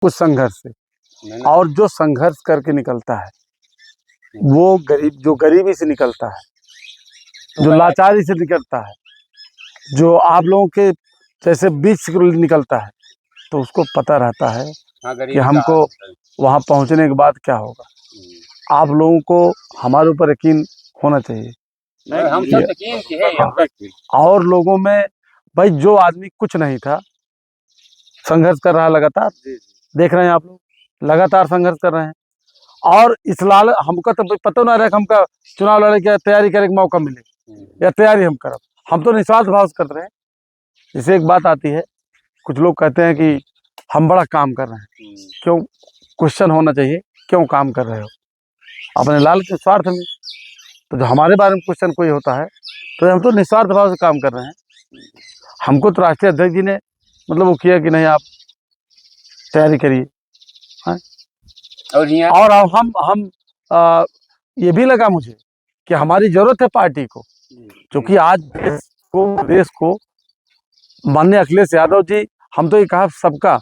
कुछ संघर्ष से, और जो संघर्ष करके निकलता है वो जो गरीबी से निकलता है, जो लाचारी से निकलता है, जो आप लोगों के जैसे बीच से निकलता है, तो उसको पता रहता है कि हमको वहाँ पहुँचने के बाद क्या होगा। आप लोगों को हमारे ऊपर यकीन होना चाहिए। हम सब यकीन की है। और लोगों में भाई जो आदमी कुछ नहीं था संघर्ष कर रहा है, लगातार देख रहे हैं आप लोग, लगातार संघर्ष कर रहे हैं। और इस लाल हमको तो पता ना रहे कि हमका चुनाव लड़ने की तैयारी करने का मौका मिले या तैयारी हम करब, हम तो निस्वार्थ भाव से कर रहे हैं। जैसे एक बात आती है, कुछ लोग कहते हैं कि हम बड़ा काम कर रहे हैं, क्यों? क्वेश्चन होना चाहिए, क्यों काम कर रहे हो अपने लाल के स्वार्थ में? तो जो हमारे बारे में क्वेश्चन कोई होता है तो हम तो निस्वार्थ भाव से काम कर रहे हैं। हमको तो राष्ट्रीय अध्यक्ष जी ने मतलब वो किया कि नहीं आप तैयारी करिए। और हम ये भी लगा मुझे कि हमारी जरूरत है पार्टी को, क्योंकि आज देश को माननीय अखिलेश यादव जी, हम तो ये कहा सबका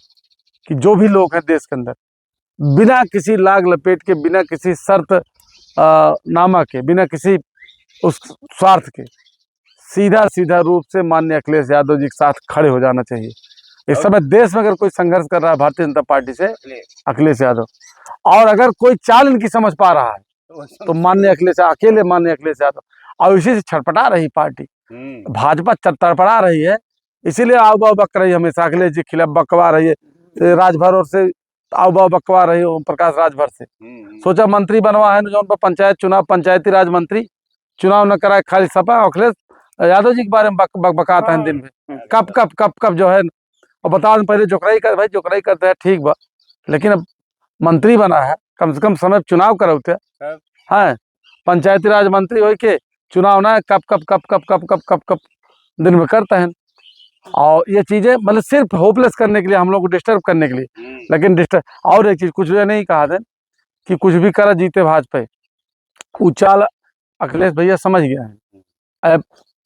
कि जो भी लोग हैं देश के अंदर, बिना किसी लाग लपेट के, बिना किसी शर्त नामा के, बिना किसी उस स्वार्थ के, सीधा रूप से माननीय अखिलेश यादव जी के साथ खड़े हो जाना चाहिए। इस समय देश में अगर कोई संघर्ष कर रहा है भारतीय जनता पार्टी से, अखिलेश यादव। और अगर कोई चाल इनकी समझ पा रहा है तो माननीय अखिलेश, अकेले माननीय अखिलेश यादव। और इसी से छटपटा रही पार्टी, भाजपा तड़पड़ा रही है, इसीलिए आओ बाओ बक रही है हमेशा। अखिलेश जी खिलाफ बकवा रही है राजभर, और से आओ बाओ बकवा रही है ओम प्रकाश राजभर से। सोचा मंत्री बनवा है जो पंचायत चुनाव, पंचायती राज मंत्री चुनाव न कराए, खाली सपा अखिलेश यादव जी के बारे में बकाता है दिन में। कब जो है, और बता दें पहले जोकराई कर, भाई जोकराई करते हैं ठीक बा, लेकिन अब मंत्री बना है, कम से कम समय चुनाव करते हैं। पंचायती राज मंत्री हो के चुनाव ना कब दिन में करते हैं। और ये चीजें मतलब सिर्फ होपलेस करने के लिए, हम लोग को डिस्टर्ब करने के लिए। लेकिन डिस्टर्ब, और एक चीज कुछ नहीं कहा था कि कुछ भी करा जीते भाजपा, उचाल अखिलेश भैया समझ गया है।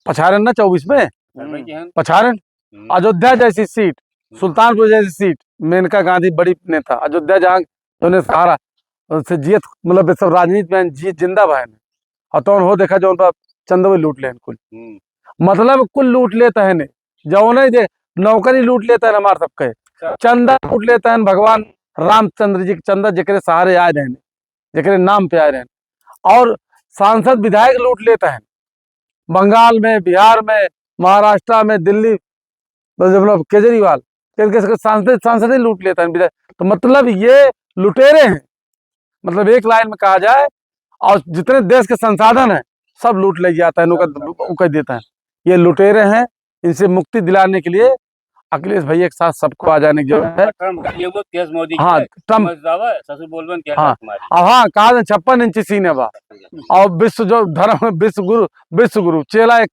पछारन ना 24 में पछारन, अयोध्या जैसी सीट, सुल्तानपुर जैसी सीट, मेनका गांधी बड़ी नेता, अयोध्या जहाँ उन्हें सहारा उनसे जीत, मतलब सब राजनीति में जीत जिंदा भाई ने। और तो हो देखा जो उनका चंदवे लूट ले कुल, मतलब कुल लूट लेता है ने, जो नहीं दे नौकरी लूट लेता है हमारे सबके, चंदा लूट लेता है भगवान रामचंद्र जी के चंदा, जकरे सहारे आए रहे, जकरे नाम पे आए रहे। और सांसद विधायक लूट लेता है, बंगाल में, बिहार में, महाराष्ट्र में, दिल्ली, मतलब केजरीवाल सांसद ही लूट लेता है। तो मतलब ये लुटेरे हैं, मतलब एक लाइन में कहा जाए, और जितने देश के संसाधन हैं सब लूट ले जाता है, उनका देता है। ये लुटेरे हैं, इनसे मुक्ति दिलाने के लिए अखिलेश भैया के साथ सबको आ जाने की जरूरत है। हाँ ट्रम्प, हाँ कहा 56 इंची सीने बा, और विश्व जो धर्म, विश्व गुरु चेला एक